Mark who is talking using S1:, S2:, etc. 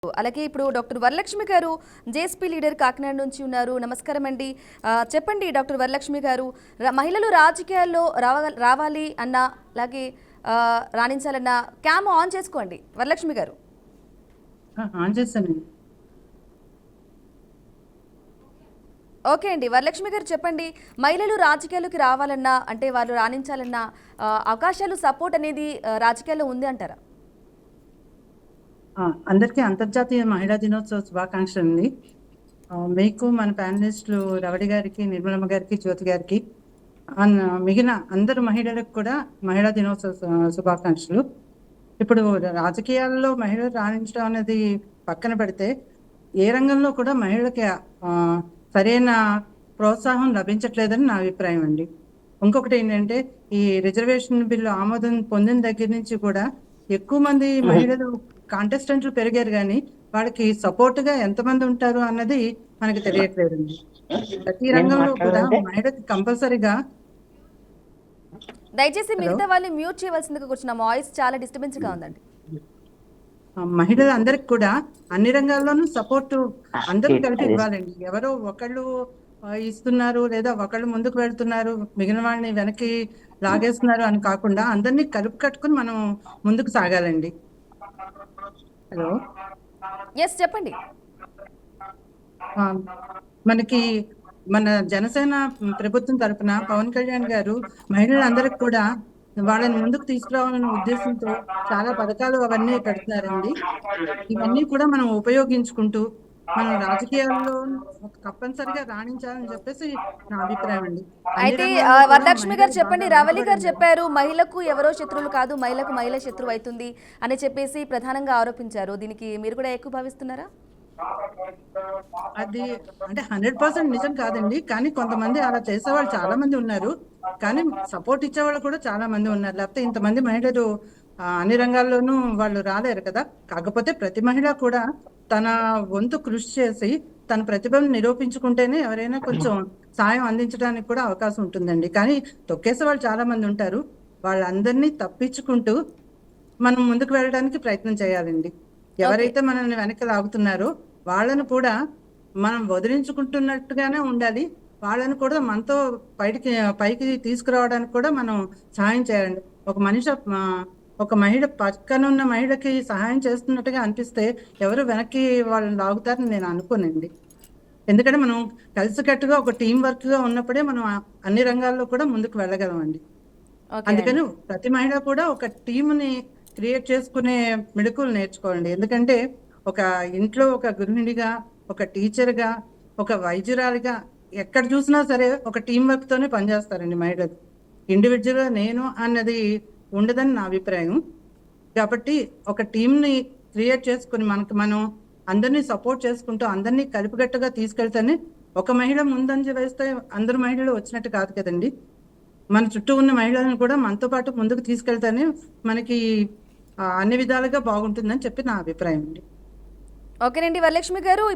S1: అలాగే ఇప్పుడు డాక్టర్ వరలక్ష్మి గారు జేఎస్పీ లీడర్ కాకినాడ నుంచి ఉన్నారు. నమస్కారం అండి. చెప్పండి డాక్టర్ వరలక్ష్మి గారు, మహిళలు రాజకీయాల్లో రావాలి అన్న, అలాగే రాణించాలన్న క్యామ్ ఆన్ చేసుకోండి వరలక్ష్మి గారు.
S2: ఆన్ చేశానండి.
S1: ఓకే అండి, వరలక్ష్మి గారు చెప్పండి. మహిళలు రాజకీయాల్లోకి రావాలన్నా, అంటే వాళ్ళు రాణించాలన్న అవకాశాలు, సపోర్ట్ అనేది రాజకీయాల్లో ఉంది అంటారా?
S2: అందరికీ అంతర్జాతీయ మహిళా దినోత్సవ శుభాకాంక్షలు అండి. మీకు మన ప్యానలిస్టులు రవడి గారికి, నిర్మలమ్మ గారికి, జ్యోతి గారికి, మిగిలిన అందరు మహిళలకు కూడా మహిళా దినోత్సవ శుభాకాంక్షలు. ఇప్పుడు రాజకీయాల్లో మహిళలు రాణించడం అనేది పక్కన పెడితే, ఏ రంగంలో కూడా మహిళలకి సరైన ప్రోత్సాహం లభించట్లేదని నా అభిప్రాయం అండి. ఇంకొకటి ఏంటంటే, ఈ రిజర్వేషన్ బిల్లు ఆమోదం పొందిన దగ్గర నుంచి కూడా ఎక్కువ మంది మహిళలు కాంటెస్టెంట్లు పెరిగారు, కానీ వాళ్ళకి సపోర్ట్ గా ఎంతమంది ఉంటారు అన్నది మనకి తెలియట్లేదండి. ప్రతి రంగంలో కూడా మహిళకి కంపల్సరీగా.
S1: దయచేసి మిగతా వాళ్ళు మ్యూట్ చేయవలసిందిగా కూర్చున్న వాయిస్ చాలా డిస్టర్బెన్స్ గా ఉందండి.
S2: మహిళలందరికి కూడా అన్ని రంగాల్లోనూ సపోర్టు అందరూ కలిపి ఇవ్వాలండి. ఎవరో ఒకళ్ళు ఇస్తున్నారు లేదా ఒకళ్ళు ముందుకు వెళ్తున్నారు, మిగిలిన వాళ్ళని వెనక్కి లాగేస్తున్నారు అని కాకుండా అందరినీ కలుపు కట్టుకుని మనం ముందుకు సాగాలండి. హలో,
S1: ఎస్ చెప్పండి.
S2: మనకి మన జనసేన ప్రభుత్వం తరఫున పవన్ కళ్యాణ్ గారు మహిళలందరికి కూడా వాళ్ళని ముందుకు తీసుకురావాలనే ఉద్దేశంతో చాలా పథకాలు అవన్నీ పెడుతున్నారండి. ఇవన్నీ కూడా మనం ఉపయోగించుకుంటూ మనం రాజకీయాల్లో తప్పనిసరిగా రాణించాలని చెప్పేసి నా అభిప్రాయం అండి.
S1: అయితే వరలక్ష్మి గారు చెప్పండి, రవలి గారు చెప్పారు మహిళకు ఎవరో శత్రువులు కాదు, మహిళకు మహిళ శత్రువు అవుతుంది అని చెప్పేసి ప్రధానంగా ఆరోపించారు. దీనికి మీరు కూడా ఎక్కువ భావిస్తున్నారా?
S2: అది అంటే 100% నిజం కాదండి, కానీ కొంతమంది అలా చేసేవాళ్ళు చాలా మంది ఉన్నారు. కానీ సపోర్ట్ ఇచ్చేవాళ్ళు కూడా చాలా మంది ఉన్నారు. లేకపోతే ఇంతమంది మహిళలు అన్ని రంగాల్లోనూ వాళ్ళు రాలేరు కదా. కాకపోతే ప్రతి మహిళ కూడా తన వంతు కృషి చేసి తన ప్రతిభను నిరూపించుకుంటేనే ఎవరైనా కొంచెం సాయం అందించడానికి కూడా అవకాశం ఉంటుందండి. కానీ తొక్కేసే వాళ్ళు చాలా మంది ఉంటారు. వాళ్ళందరినీ తప్పించుకుంటూ మనం ముందుకు వెళ్ళడానికి ప్రయత్నం చేయాలండి. ఎవరైతే మనల్ని వెనక్కి లాగుతున్నారో వాళ్ళను కూడా మనం వదిలించుకుంటున్నట్టుగానే ఉండాలి. వాళ్ళని కూడా మనతో పైకి తీసుకురావడానికి కూడా మనం సహాయం చేయాలండి. ఒక మహిళ పక్కనున్న మహిళకి సహాయం చేస్తున్నట్టుగా అనిపిస్తే ఎవరు వెనక్కి వాళ్ళని లాగుతారని నేను అనుకోనండి. ఎందుకంటే మనం కలిసికట్టుగా ఒక టీం వర్క్ గా ఉన్నప్పుడే మనం అన్ని రంగాల్లో కూడా ముందుకు వెళ్ళగలమండి. అందుకని ప్రతి మహిళ కూడా ఒక టీంని క్రియేట్ చేసుకునే మెళకువలు నేర్చుకోండి. ఎందుకంటే ఒక ఇంట్లో ఒక గృహిణిగా, ఒక టీచర్గా, ఒక వైద్యురాలిగా ఎక్కడ చూసినా సరే ఒక టీం వర్క్ తోనే పనిచేస్తారండి మహిళలు. ఇండివిజువల్గా నేను అన్నది ఉండదని నా అభిప్రాయం. కాబట్టి ఒక టీంని క్రియేట్ చేసుకుని మనం అందరినీ సపోర్ట్ చేసుకుంటూ అందరినీ కలిపిగట్టుగా తీసుకెళ్తేనే, ఒక మహిళ ముందంజ వేస్తే అందరు మహిళలు వచ్చినట్టు కాదు కదండి. మన చుట్టూ ఉన్న మహిళలను కూడా మనతో పాటు ముందుకు తీసుకెళ్తేనే మనకి అన్ని విధాలుగా బాగుంటుందని చెప్పి నా అభిప్రాయం అండి.
S1: ఓకేనండి వరలక్ష్మి గారు.